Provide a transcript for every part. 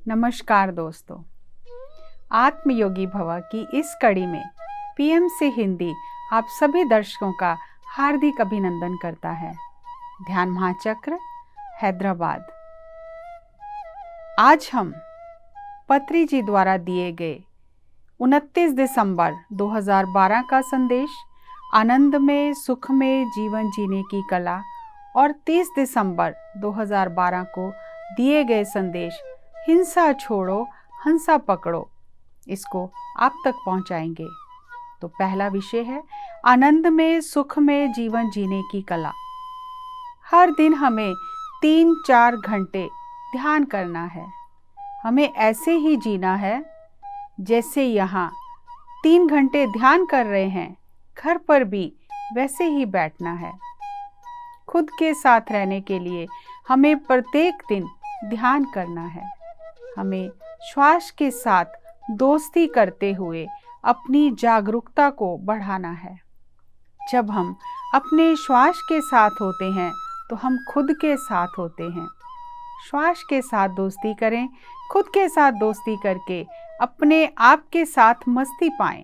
नमस्कार दोस्तों, आत्मयोगी भव की इस कड़ी में पीएमसी हिंदी आप सभी दर्शकों का हार्दिक अभिनंदन करता है। ध्यान महाचक्र, हैदराबाद। आज हम पत्री जी द्वारा दिए गए 29 दिसंबर 2012 का संदेश आनंद में सुख में जीवन जीने की कला और 30 दिसंबर 2012 को दिए गए संदेश हिंसा छोड़ो हंसा पकड़ो, इसको आप तक पहुंचाएंगे। तो पहला विषय है आनंद में सुख में जीवन जीने की कला। हर दिन हमें 3-4 घंटे ध्यान करना है। हमें ऐसे ही जीना है जैसे यहाँ 3 घंटे ध्यान कर रहे हैं, घर पर भी वैसे ही बैठना है। खुद के साथ रहने के लिए हमें प्रत्येक दिन ध्यान करना है। हमें श्वास के साथ दोस्ती करते हुए अपनी जागरूकता को बढ़ाना है। जब हम अपने श्वास के साथ होते हैं तो हम खुद के साथ होते हैं। श्वास के साथ दोस्ती करें, खुद के साथ दोस्ती करके अपने आप के साथ मस्ती पाएं।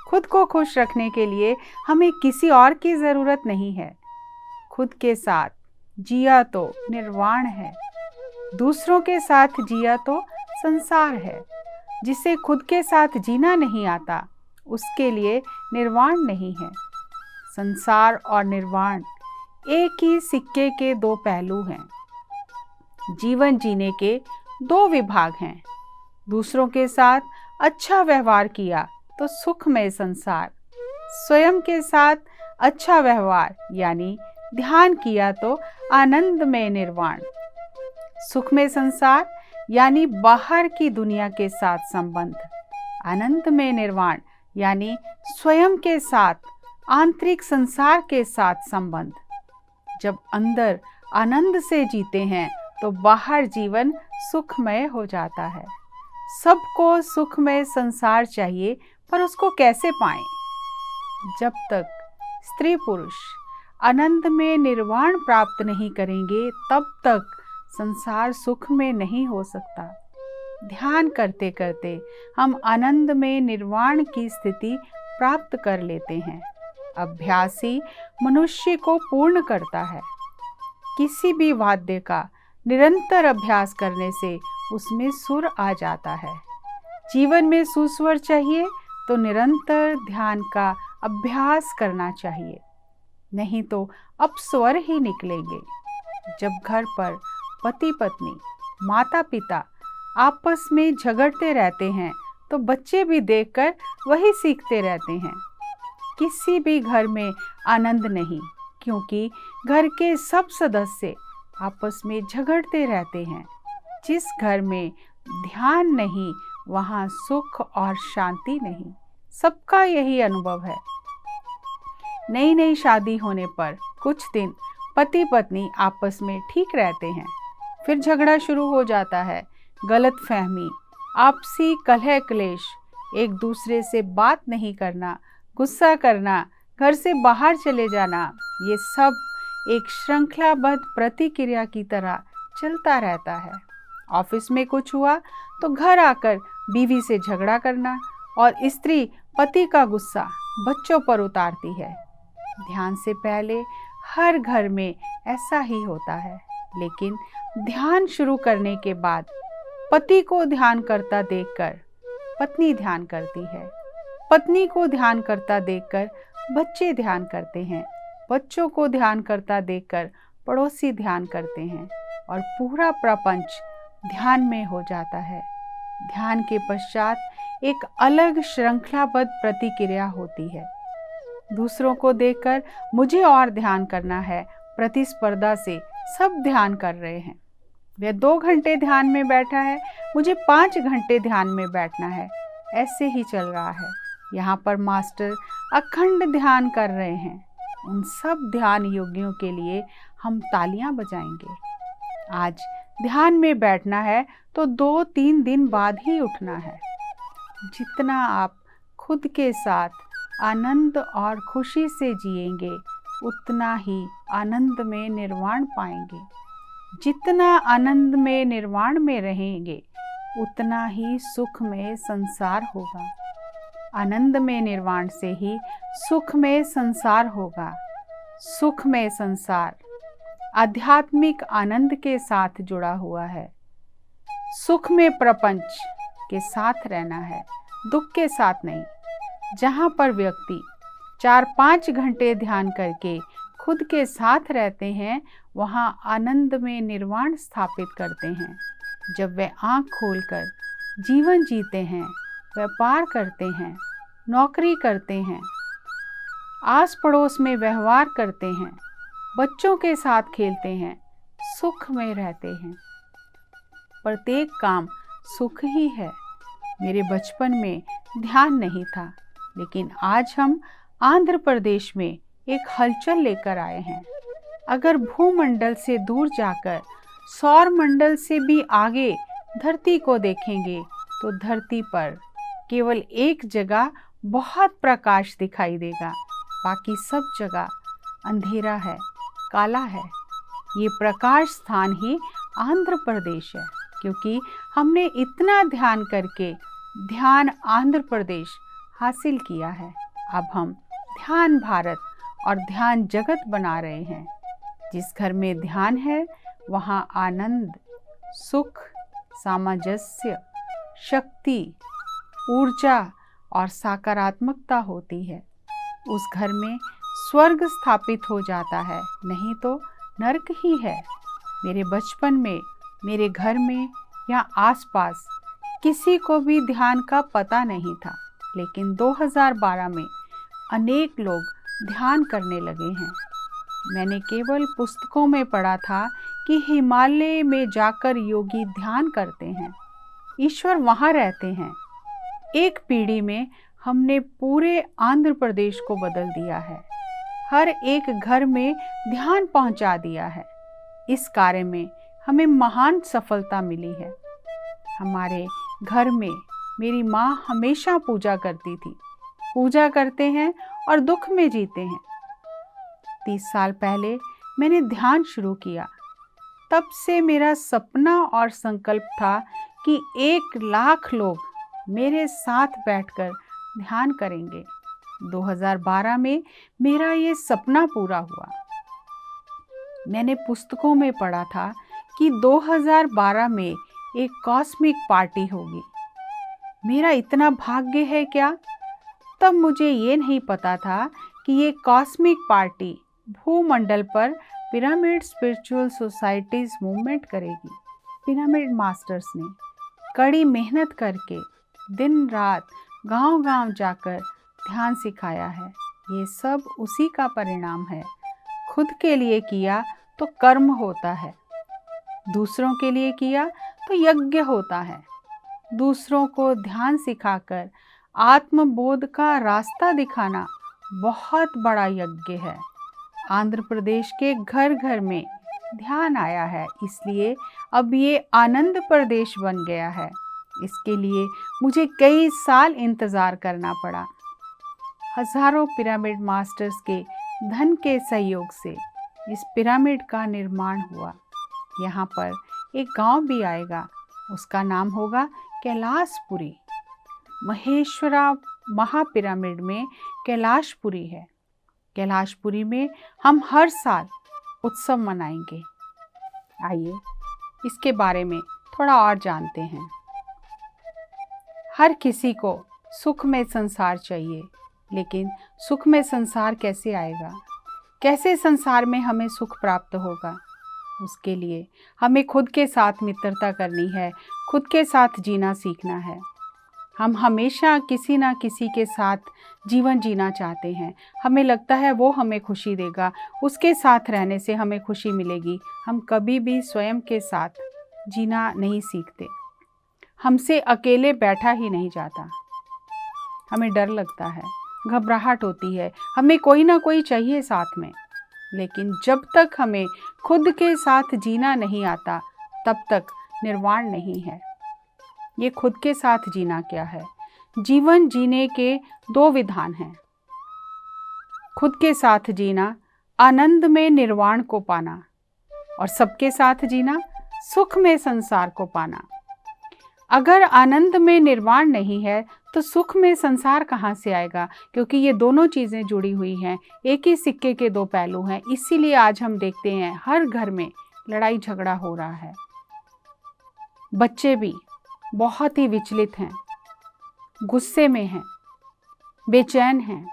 खुद को खुश रखने के लिए हमें किसी और की ज़रूरत नहीं है। खुद के साथ जिया तो निर्वाण है, दूसरों के साथ जिया तो संसार है। जिसे खुद के साथ जीना नहीं आता उसके लिए निर्वाण नहीं है। संसार और निर्वाण एक ही सिक्के के दो पहलू हैं। जीवन जीने के दो विभाग हैं। दूसरों के साथ अच्छा व्यवहार किया तो सुखमय संसार, स्वयं के साथ अच्छा व्यवहार यानी ध्यान किया तो आनंदमय निर्वाण। सुखमय संसार यानी बाहर की दुनिया के साथ संबंध, आनंदमय निर्वाण यानी स्वयं के साथ आंतरिक संसार के साथ संबंध। जब अंदर आनंद से जीते हैं तो बाहर जीवन सुखमय हो जाता है। सबको सुखमय संसार चाहिए, पर उसको कैसे पाएं? जब तक स्त्री पुरुष आनंद में निर्वाण प्राप्त नहीं करेंगे तब तक संसार सुख में नहीं हो सकता। ध्यान करते करते हम आनंद में निर्वाण की स्थिति प्राप्त कर लेते हैं। अभ्यास ही मनुष्य को पूर्ण करता है। किसी भी वाद्य का निरंतर अभ्यास करने से उसमें सुर आ जाता है। जीवन में सुस्वर चाहिए तो निरंतर ध्यान का अभ्यास करना चाहिए, नहीं तो अपस्वर ही निकलेंगे। जब घर पर पति पत्नी माता पिता आपस में झगड़ते रहते हैं तो बच्चे भी देखकर वही सीखते रहते हैं। किसी भी घर में आनंद नहीं, क्योंकि घर के सब सदस्य आपस में झगड़ते रहते हैं। जिस घर में ध्यान नहीं वहाँ सुख और शांति नहीं। सबका यही अनुभव है। नई नई शादी होने पर कुछ दिन पति पत्नी आपस में ठीक रहते हैं, फिर झगड़ा शुरू हो जाता है। गलतफहमी, आपसी कलह क्लेश, एक दूसरे से बात नहीं करना, गुस्सा करना, घर से बाहर चले जाना, ये सब एक श्रृंखलाबद्ध प्रतिक्रिया की तरह चलता रहता है। ऑफिस में कुछ हुआ तो घर आकर बीवी से झगड़ा करना और स्त्री पति का गुस्सा बच्चों पर उतारती है। ध्यान से पहले हर घर में ऐसा ही होता है, लेकिन ध्यान शुरू करने के बाद पति को ध्यान करता देखकर पत्नी ध्यान करती है। पत्नी को ध्यान करता देखकर बच्चे ध्यान करते हैं। बच्चों को ध्यान करता देखकर पड़ोसी ध्यान करते हैं और पूरा प्रपंच ध्यान में हो जाता है। ध्यान के पश्चात एक अलग श्रृंखलाबद्ध प्रतिक्रिया होती है। दूसरों को देखकर मुझे और ध्यान करना है, प्रतिस्पर्धा से सब ध्यान कर रहे हैं। वह 2 घंटे ध्यान में बैठा है, मुझे 5 घंटे ध्यान में बैठना है। ऐसे ही चल रहा है। यहाँ पर मास्टर अखंड ध्यान कर रहे हैं। उन सब ध्यान योगियों के लिए हम तालियां बजाएंगे। आज ध्यान में बैठना है तो 2-3 दिन बाद ही उठना है। जितना आप खुद के साथ आनंद और खुशी से जिएंगे उतना ही आनंद में निर्वाण पाएंगे। जितना आनंद में निर्वाण में रहेंगे उतना ही सुख में संसार होगा। आनंद में निर्वाण से ही सुख में संसार होगा। सुख में संसार आध्यात्मिक आनंद के साथ जुड़ा हुआ है। सुख में प्रपंच के साथ रहना है, दुख के साथ नहीं। जहाँ पर व्यक्ति 4-5 घंटे ध्यान करके खुद के साथ रहते हैं, वहाँ आनंद में निर्वाण स्थापित करते हैं। जब वे आँख खोलकर जीवन जीते हैं, व्यापार करते हैं, नौकरी करते हैं, आस पड़ोस में व्यवहार करते हैं, बच्चों के साथ खेलते हैं, सुख में रहते हैं। प्रत्येक काम सुख ही है। मेरे बचपन में ध्यान नहीं था, लेकिन आज हम आंध्र प्रदेश में एक हलचल लेकर आए हैं। अगर भूमंडल से दूर जाकर सौर मंडल से भी आगे धरती को देखेंगे तो धरती पर केवल एक जगह बहुत प्रकाश दिखाई देगा, बाकी सब जगह अंधेरा है, काला है। ये प्रकाश स्थान ही आंध्र प्रदेश है, क्योंकि हमने इतना ध्यान करके ध्यान आंध्र प्रदेश हासिल किया है। अब हम ध्यान भारत और ध्यान जगत बना रहे हैं। जिस घर में ध्यान है वहाँ आनंद, सुख, सामंजस्य, शक्ति, ऊर्जा और सकारात्मकता होती है। उस घर में स्वर्ग स्थापित हो जाता है, नहीं तो नरक ही है। मेरे बचपन में मेरे घर में या आसपास किसी को भी ध्यान का पता नहीं था, लेकिन 2012 में अनेक लोग ध्यान करने लगे हैं। मैंने केवल पुस्तकों में पढ़ा था कि हिमालय में जाकर योगी ध्यान करते हैं, ईश्वर वहाँ रहते हैं। एक पीढ़ी में हमने पूरे आंध्र प्रदेश को बदल दिया है, हर एक घर में ध्यान पहुँचा दिया है। इस कार्य में हमें महान सफलता मिली है। हमारे घर में मेरी माँ हमेशा पूजा करती थी, पूजा करते हैं और दुख में जीते हैं। 30 साल पहले मैंने ध्यान शुरू किया। तब से मेरा सपना और संकल्प था कि 1 लाख लोग मेरे साथ बैठकर ध्यान करेंगे। 2012 में मेरा ये सपना पूरा हुआ। मैंने पुस्तकों में पढ़ा था कि 2012 में एक कॉस्मिक पार्टी होगी। मेरा इतना भाग्य है क्या? तब मुझे ये नहीं पता था कि ये कॉस्मिक पार्टी भूमंडल पर पिरामिड स्पिरिचुअल सोसाइटीज मूवमेंट करेगी। पिरामिड मास्टर्स ने कड़ी मेहनत करके दिन रात गांव-गांव जाकर ध्यान सिखाया है। ये सब उसी का परिणाम है। खुद के लिए किया तो कर्म होता है, दूसरों के लिए किया तो यज्ञ होता है। दूसरों को ध्यान सिखाकर आत्मबोध का रास्ता दिखाना बहुत बड़ा यज्ञ है। आंध्र प्रदेश के घर घर में ध्यान आया है, इसलिए अब ये आनंद प्रदेश बन गया है। इसके लिए मुझे कई साल इंतज़ार करना पड़ा। हजारों पिरामिड मास्टर्स के धन के सहयोग से इस पिरामिड का निर्माण हुआ। यहाँ पर एक गांव भी आएगा, उसका नाम होगा कैलाशपुरी। महेश्वरा महापिरामिड में कैलाशपुरी है। कैलाशपुरी में हम हर साल उत्सव मनाएंगे। आइए इसके बारे में थोड़ा और जानते हैं। हर किसी को सुखमय संसार चाहिए, लेकिन सुखमय संसार कैसे आएगा? कैसे संसार में हमें सुख प्राप्त होगा? उसके लिए हमें खुद के साथ मित्रता करनी है, खुद के साथ जीना सीखना है। हम हमेशा किसी ना किसी के साथ जीवन जीना चाहते हैं। हमें लगता है वो हमें खुशी देगा, उसके साथ रहने से हमें खुशी मिलेगी। हम कभी भी स्वयं के साथ जीना नहीं सीखते। हमसे अकेले बैठा ही नहीं जाता। हमें डर लगता है, घबराहट होती है, हमें कोई ना कोई चाहिए साथ में। लेकिन जब तक हमें खुद के साथ जीना नहीं आता, तब तक निर्वाण नहीं है। ये खुद के साथ जीना क्या है? जीवन जीने के 2 विधान हैं। खुद के साथ जीना, आनंद में निर्वाण को पाना, और सबके साथ जीना, सुख में संसार को पाना। अगर आनंद में निर्वाण नहीं है तो सुख में संसार कहाँ से आएगा, क्योंकि ये दोनों चीज़ें जुड़ी हुई हैं, एक ही सिक्के के दो पहलू हैं। इसीलिए आज हम देखते हैं हर घर में लड़ाई झगड़ा हो रहा है। बच्चे भी बहुत ही विचलित हैं, गुस्से में हैं, बेचैन हैं,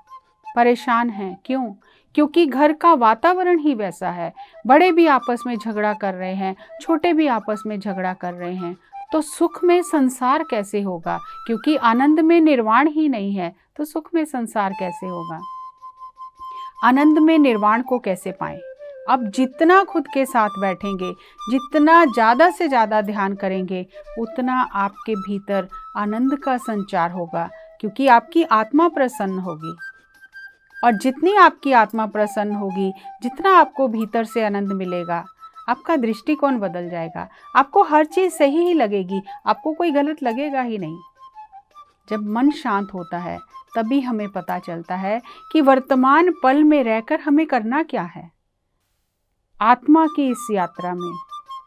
परेशान हैं। क्यों? क्योंकि घर का वातावरण ही वैसा है। बड़े भी आपस में झगड़ा कर रहे हैं, छोटे भी आपस में झगड़ा कर रहे हैं। तो सुख में संसार कैसे होगा? क्योंकि आनंद में निर्वाण ही नहीं है तो सुख में संसार कैसे होगा? आनंद में निर्वाण को कैसे पाएं? अब जितना खुद के साथ बैठेंगे, जितना ज़्यादा से ज़्यादा ध्यान करेंगे, उतना आपके भीतर आनंद का संचार होगा, क्योंकि आपकी आत्मा प्रसन्न होगी। और जितनी आपकी आत्मा प्रसन्न होगी, जितना आपको भीतर से आनंद मिलेगा, आपका दृष्टिकोण बदल जाएगा। आपको हर चीज़ सही ही लगेगी, आपको कोई गलत लगेगा ही नहीं। जब मन शांत होता है तभी हमें पता चलता है कि वर्तमान पल में रहकर हमें करना क्या है। आत्मा की इस यात्रा में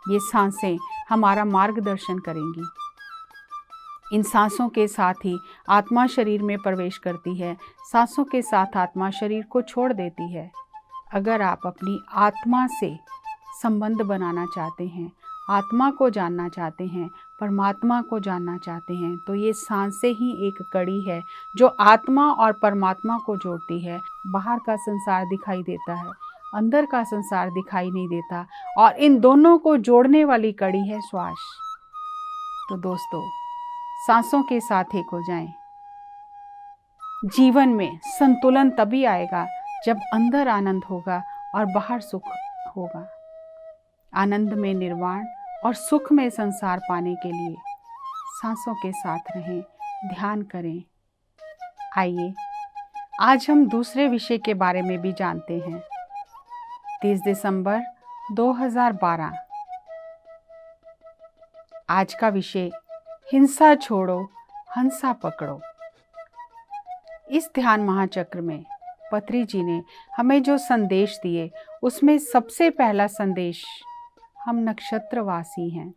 ये सांसें हमारा मार्गदर्शन करेंगी। इन सांसों के साथ ही आत्मा शरीर में प्रवेश करती है, सांसों के साथ आत्मा शरीर को छोड़ देती है। अगर आप अपनी आत्मा से संबंध बनाना चाहते हैं, आत्मा को जानना चाहते हैं, परमात्मा को जानना चाहते हैं, तो ये सांसें ही एक कड़ी है जो आत्मा और परमात्मा को जोड़ती है। बाहर का संसार दिखाई देता है, अंदर का संसार दिखाई नहीं देता, और इन दोनों को जोड़ने वाली कड़ी है श्वास। तो दोस्तों, सांसों के साथ एक हो जाएं। जीवन में संतुलन तभी आएगा जब अंदर आनंद होगा और बाहर सुख होगा। आनंद में निर्वाण और सुख में संसार पाने के लिए सांसों के साथ रहें, ध्यान करें। आइए आज हम दूसरे विषय के बारे में भी जानते हैं। 30 दिसंबर 2012। आज का विषय हिंसा छोड़ो, हंसा पकड़ो। इस ध्यान महाचक्र में पत्री जी ने हमें जो संदेश दिए, उसमें सबसे पहला संदेश हम नक्षत्रवासी हैं।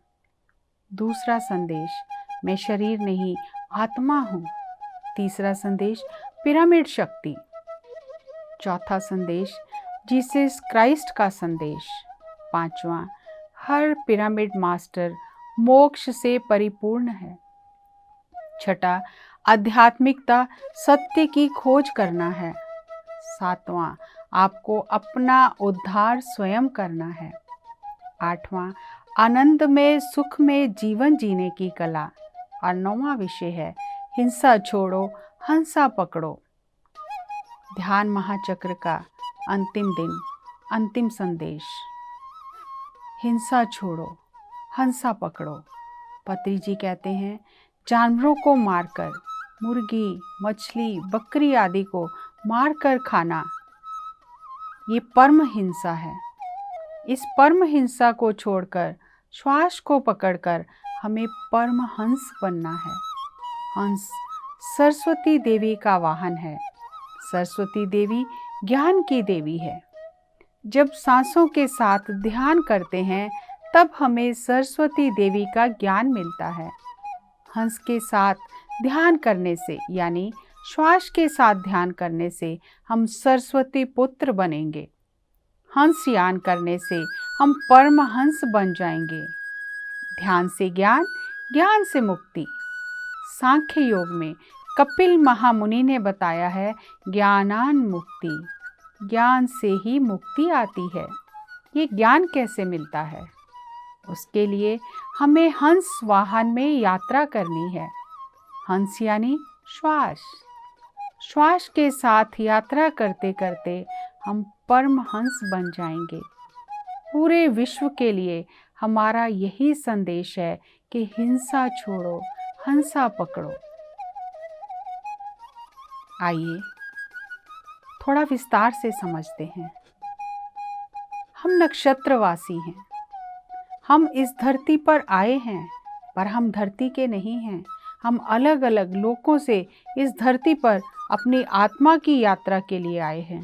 दूसरा संदेश मैं शरीर नहीं आत्मा हूँ। तीसरा संदेश पिरामिड शक्ति। चौथा संदेश जीसस क्राइस्ट का संदेश। पांचवा हर पिरामिड मास्टर मोक्ष से परिपूर्ण है। छठा आध्यात्मिकता सत्य की खोज करना है। सातवां आपको अपना उद्धार स्वयं करना है। आठवां आनंद में सुख में जीवन जीने की कला। और नौवां विषय है हिंसा छोड़ो, हंसा पकड़ो। ध्यान महाचक्र का अंतिम दिन, अंतिम संदेश, हिंसा छोड़ो, हंसा पकड़ो। पत्री जी कहते हैं जानवरों को मारकर, मुर्गी, मछली, बकरी आदि को मारकर खाना ये परम हिंसा है। इस परम हिंसा को छोड़कर श्वास को पकड़कर हमें परम हंस बनना है। हंस सरस्वती देवी का वाहन है। सरस्वती देवी ज्ञान की देवी है। जब सांसों के साथ ध्यान करते हैं तब हमें सरस्वती देवी का ज्ञान मिलता है। हंस के साथ ध्यान करने से, यानी श्वास के साथ ध्यान करने से हम सरस्वती पुत्र बनेंगे। हंस यान करने से हम परमहंस बन जाएंगे। ध्यान से ज्ञान, ज्ञान से मुक्ति। सांख्य योग में कपिल महामुनि ने बताया है ज्ञानान मुक्ति, ज्ञान से ही मुक्ति आती है। ये ज्ञान कैसे मिलता है? उसके लिए हमें हंस वाहन में यात्रा करनी है। हंस यानी श्वास। श्वास के साथ यात्रा करते करते हम परमहंस बन जाएंगे। पूरे विश्व के लिए हमारा यही संदेश है कि हिंसा छोड़ो, हंसा पकड़ो। आइए थोड़ा विस्तार से समझते हैं। हम नक्षत्रवासी हैं। हम इस धरती पर आए हैं, पर हम धरती के नहीं हैं। हम अलग अलग लोकों से इस धरती पर अपनी आत्मा की यात्रा के लिए आए हैं।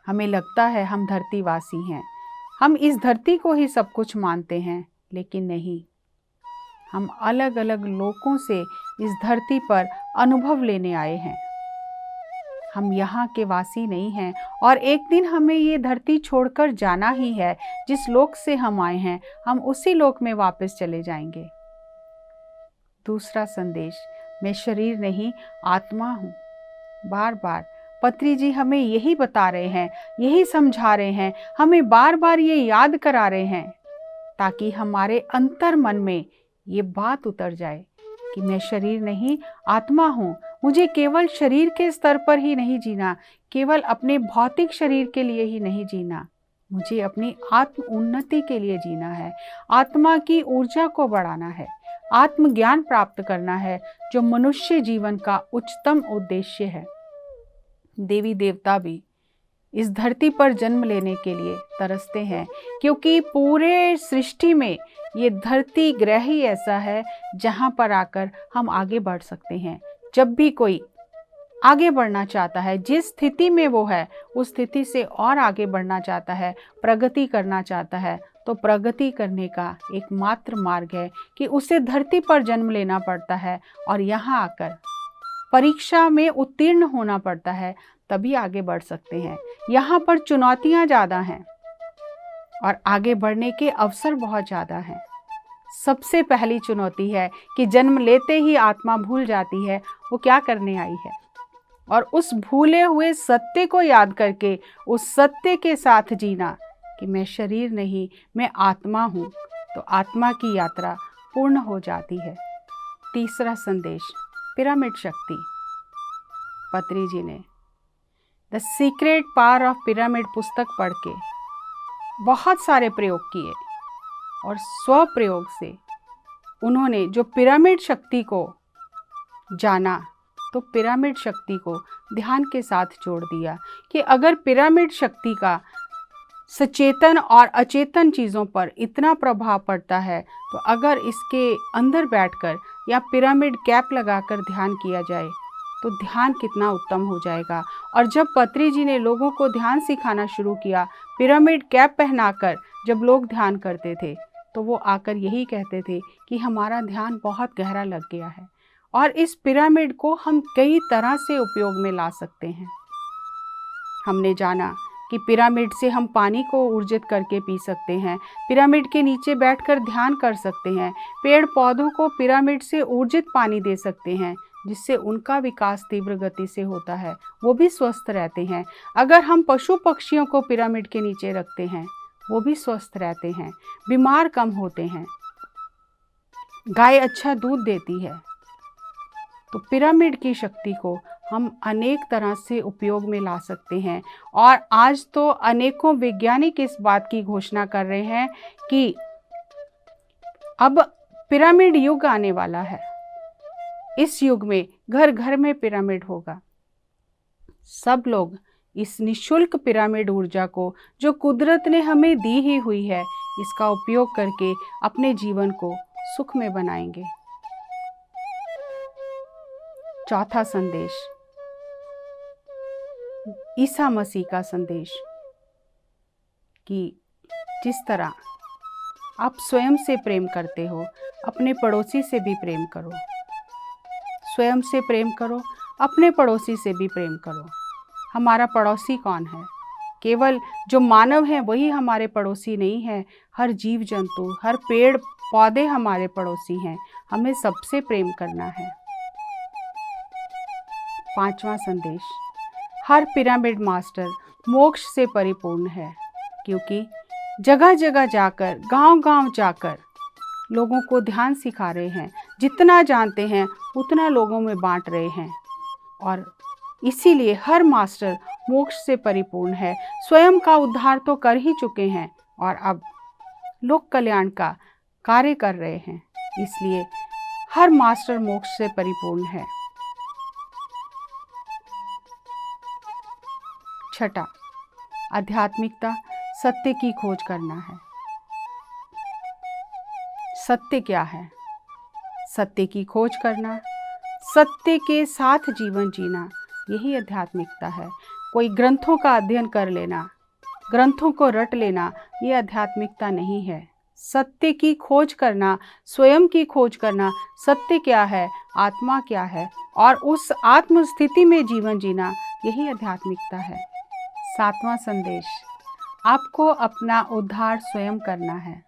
हमें लगता है हम धरतीवासी हैं, हम इस धरती को ही सब कुछ मानते हैं, लेकिन नहीं। हम अलग अलग लोकों से इस धरती पर अनुभव लेने आए हैं। हम यहाँ के वासी नहीं हैं और एक दिन हमें ये धरती छोड़कर जाना ही है। जिस लोक से हम आए हैं हम उसी लोक में वापस चले जाएंगे। दूसरा संदेश, मैं शरीर नहीं आत्मा हूँ। बार बार पत्री जी हमें यही बता रहे हैं, यही समझा रहे हैं, हमें बार बार ये याद करा रहे हैं ताकि हमारे अंतर मन में ये बात उतर जाए कि मैं शरीर नहीं आत्मा हूँ। मुझे केवल शरीर के स्तर पर ही नहीं जीना, केवल अपने भौतिक शरीर के लिए ही नहीं जीना, मुझे अपनी आत्म उन्नति के लिए जीना है, आत्मा की ऊर्जा को बढ़ाना है, आत्मज्ञान प्राप्त करना है, जो मनुष्य जीवन का उच्चतम उद्देश्य है। देवी देवता भी इस धरती पर जन्म लेने के लिए तरसते हैं, क्योंकि पूरे सृष्टि में ये धरती ग्रह ही ऐसा है जहाँ पर आकर हम आगे बढ़ सकते हैं। जब भी कोई आगे बढ़ना चाहता है, जिस स्थिति में वो है उस स्थिति से और आगे बढ़ना चाहता है, प्रगति करना चाहता है, तो प्रगति करने का एकमात्र मार्ग है कि उसे धरती पर जन्म लेना पड़ता है और यहाँ आकर परीक्षा में उत्तीर्ण होना पड़ता है, तभी आगे बढ़ सकते हैं। यहाँ पर चुनौतियाँ ज़्यादा हैं और आगे बढ़ने के अवसर बहुत ज़्यादा हैं। सबसे पहली चुनौती है कि जन्म लेते ही आत्मा भूल जाती है वो क्या करने आई है, और उस भूले हुए सत्य को याद करके उस सत्य के साथ जीना कि मैं शरीर नहीं मैं आत्मा हूँ, तो आत्मा की यात्रा पूर्ण हो जाती है। तीसरा संदेश, पिरामिड शक्ति। पत्री जी ने the secret power of pyramid पुस्तक पढ़ के बहुत सारे प्रयोग किए और स्व प्रयोग से उन्होंने जो पिरामिड शक्ति को जाना, तो पिरामिड शक्ति को ध्यान के साथ जोड़ दिया कि अगर पिरामिड शक्ति का सचेतन और अचेतन चीज़ों पर इतना प्रभाव पड़ता है, तो अगर इसके अंदर बैठकर या पिरामिड कैप लगाकर ध्यान किया जाए तो ध्यान कितना उत्तम हो जाएगा। और जब पत्री जी ने लोगों को ध्यान सिखाना शुरू किया, पिरामिड कैप पहनाकर जब लोग ध्यान करते थे, तो वो आकर यही कहते थे कि हमारा ध्यान बहुत गहरा लग गया है और इस पिरामिड को हम कई तरह से उपयोग में ला सकते हैं। हमने जाना कि पिरामिड से हम पानी को ऊर्जित करके पी सकते हैं, पिरामिड के नीचे बैठकर ध्यान कर सकते हैं, पेड़ पौधों को पिरामिड से ऊर्जित पानी दे सकते हैं, जिससे उनका विकास तीव्र गति से होता है, वो भी स्वस्थ रहते हैं। अगर हम पशु पक्षियों को पिरामिड के नीचे रखते हैं, वो भी स्वस्थ रहते हैं, बीमार कम होते हैं, गाय अच्छा दूध देती है। तो पिरामिड की शक्ति को हम अनेक तरह से उपयोग में ला सकते हैं। और आज तो अनेकों वैज्ञानिक इस बात की घोषणा कर रहे हैं कि अब पिरामिड युग आने वाला है। इस युग में घर घर में पिरामिड होगा। सब लोग इस निशुल्क पिरामिड ऊर्जा को जो कुदरत ने हमें दी ही हुई है, इसका उपयोग करके अपने जीवन को सुख में बनाएंगे। चौथा संदेश, ईसा मसीह का संदेश कि जिस तरह आप स्वयं से प्रेम करते हो, अपने पड़ोसी से भी प्रेम करो। स्वयं से प्रेम करो, अपने पड़ोसी से भी प्रेम करो। हमारा पड़ोसी कौन है? केवल जो मानव हैं वही हमारे पड़ोसी नहीं है। हर जीव जंतु, हर पेड़ पौधे हमारे पड़ोसी हैं। हमें सबसे प्रेम करना है। पांचवा संदेश, हर पिरामिड मास्टर मोक्ष से परिपूर्ण है, क्योंकि जगह जगह जाकर, गांव गांव जाकर लोगों को ध्यान सिखा रहे हैं। जितना जानते हैं उतना लोगों में बांट रहे हैं और इसीलिए हर मास्टर मोक्ष से परिपूर्ण है। स्वयं का उद्धार तो कर ही चुके हैं और अब लोक कल्याण का कार्य कर रहे हैं। इसलिए हर मास्टर मोक्ष से परिपूर्ण है। छठा, आध्यात्मिकता सत्य की खोज करना है। सत्य क्या है? सत्य की खोज करना, सत्य के साथ जीवन जीना, यही आध्यात्मिकता है। कोई ग्रंथों का अध्ययन कर लेना, ग्रंथों को रट लेना, ये आध्यात्मिकता नहीं है। सत्य की खोज करना, स्वयं की खोज करना, सत्य क्या है, आत्मा क्या है, और उस आत्म स्थिति में जीवन जीना, यही आध्यात्मिकता है। 7वां संदेश, आपको अपना उद्धार स्वयं करना है।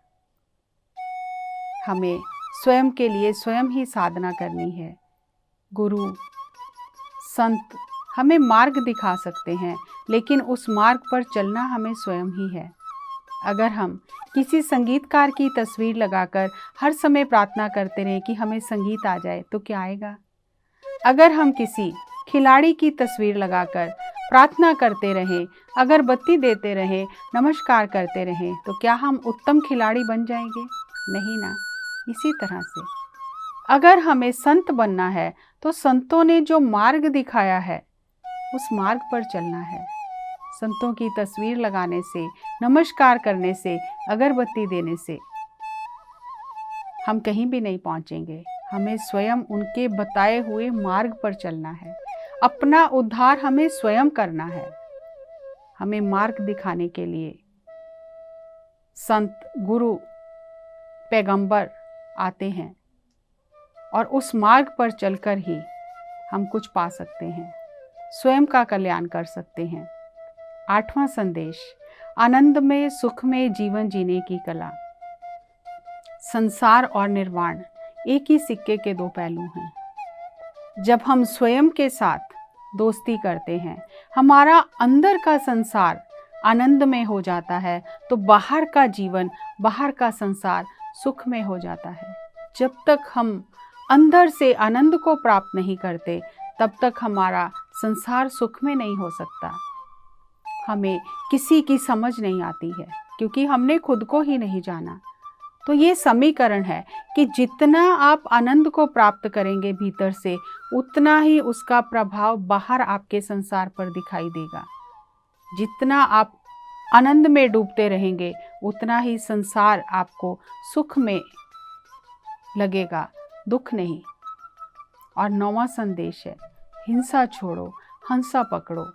हमें स्वयं के लिए स्वयं ही साधना करनी है। गुरु, संत हमें मार्ग दिखा सकते हैं, लेकिन उस मार्ग पर चलना हमें स्वयं ही है। अगर हम किसी संगीतकार की तस्वीर लगाकर हर समय प्रार्थना करते रहें कि हमें संगीत आ जाए, तो क्या आएगा? अगर हम किसी खिलाड़ी की तस्वीर लगाकर प्रार्थना करते रहें, अगरबत्ती देते रहें, नमस्कार करते रहें, तो क्या हम उत्तम खिलाड़ी बन जाएंगे? नहीं ना। इसी तरह से अगर हमें संत बनना है, तो संतों ने जो मार्ग दिखाया है, उस मार्ग पर चलना है। संतों की तस्वीर लगाने से, नमस्कार करने से, अगरबत्ती देने से हम कहीं भी नहीं पहुंचेंगे। हमें स्वयं उनके बताए हुए मार्ग पर चलना है। अपना उद्धार हमें स्वयं करना है। हमें मार्ग दिखाने के लिए संत, गुरु, पैगंबर आते हैं, और उस मार्ग पर चलकर ही हम कुछ पा सकते हैं, स्वयं का कल्याण कर सकते हैं। 8वां संदेश, आनंद में, सुख में जीवन जीने की कला। संसार और निर्वाण एक ही सिक्के के दो पहलू हैं। जब हम स्वयं के साथ दोस्ती करते हैं, हमारा अंदर का संसार आनंद में हो जाता है, तो बाहर का जीवन, बाहर का संसार सुख में हो जाता है। जब तक हम अंदर से आनंद को प्राप्त नहीं करते, तब तक हमारा संसार सुख में नहीं हो सकता। हमें किसी की समझ नहीं आती है, क्योंकि हमने खुद को ही नहीं जाना। तो ये समीकरण है कि जितना आप आनंद को प्राप्त करेंगे भीतर से, उतना ही उसका प्रभाव बाहर आपके संसार पर दिखाई देगा। जितना आप आनंद में डूबते रहेंगे, उतना ही संसार आपको सुख में लगेगा, दुख नहीं। और 9वां संदेश है, हिंसा छोड़ो, हंसा पकड़ो।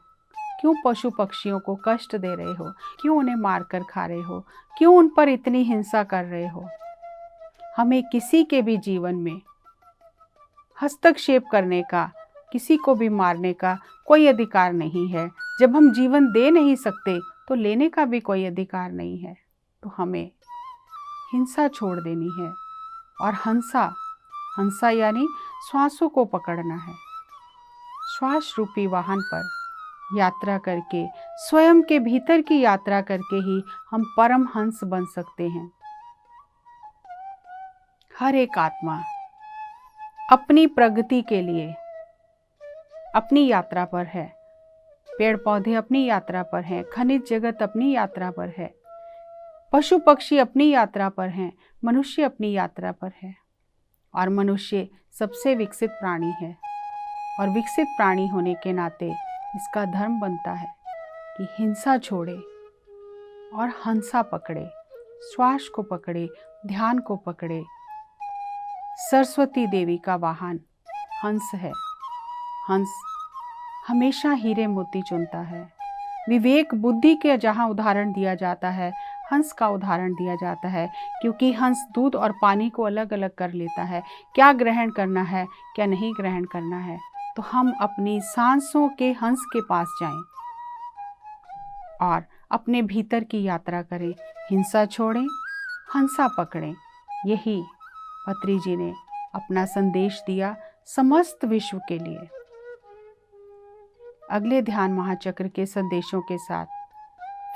क्यों पशु पक्षियों को कष्ट दे रहे हो? क्यों उन्हें मारकर खा रहे हो? क्यों उन पर इतनी हिंसा कर रहे हो? हमें किसी के भी जीवन में हस्तक्षेप करने का, किसी को भी मारने का कोई अधिकार नहीं है। जब हम जीवन दे नहीं सकते, तो लेने का भी कोई अधिकार नहीं है। तो हमें हिंसा छोड़ देनी है, और हंसा यानी श्वासों को पकड़ना है। श्वास रूपी वाहन पर यात्रा करके, स्वयं के भीतर की यात्रा करके ही हम परम हंस बन सकते हैं। हर एक आत्मा अपनी प्रगति के लिए अपनी यात्रा पर है। पेड़ पौधे अपनी यात्रा पर हैं, खनिज जगत अपनी यात्रा पर है, पशु पक्षी अपनी यात्रा पर हैं, मनुष्य अपनी यात्रा पर है। और मनुष्य सबसे विकसित प्राणी है, और विकसित प्राणी होने के नाते इसका धर्म बनता है कि हिंसा छोड़े और हंसा पकड़े, श्वास को पकड़े, ध्यान को पकड़े। सरस्वती देवी का वाहन हंस है। हंस हमेशा हीरे मोती चुनता है। विवेक बुद्धि के जहाँ उदाहरण दिया जाता है, हंस का उदाहरण दिया जाता है, क्योंकि हंस दूध और पानी को अलग अलग कर लेता है, क्या ग्रहण करना है, क्या नहीं ग्रहण करना है। तो हम अपनी सांसों के हंस के पास जाएं और अपने भीतर की यात्रा करें। हिंसा छोड़ें, हंसा पकड़ें। यही पत्री जी ने अपना संदेश दिया समस्त विश्व के लिए। अगले ध्यान महाचक्र के संदेशों के साथ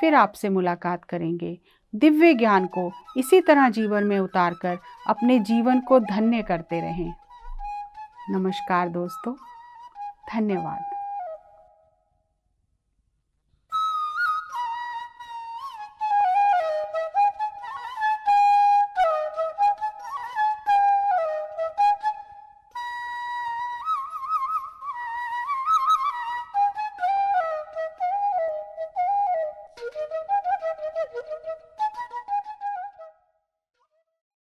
फिर आपसे मुलाकात करेंगे। दिव्य ज्ञान को इसी तरह जीवन में उतारकर अपने जीवन को धन्य करते रहें। नमस्कार दोस्तों, धन्यवाद।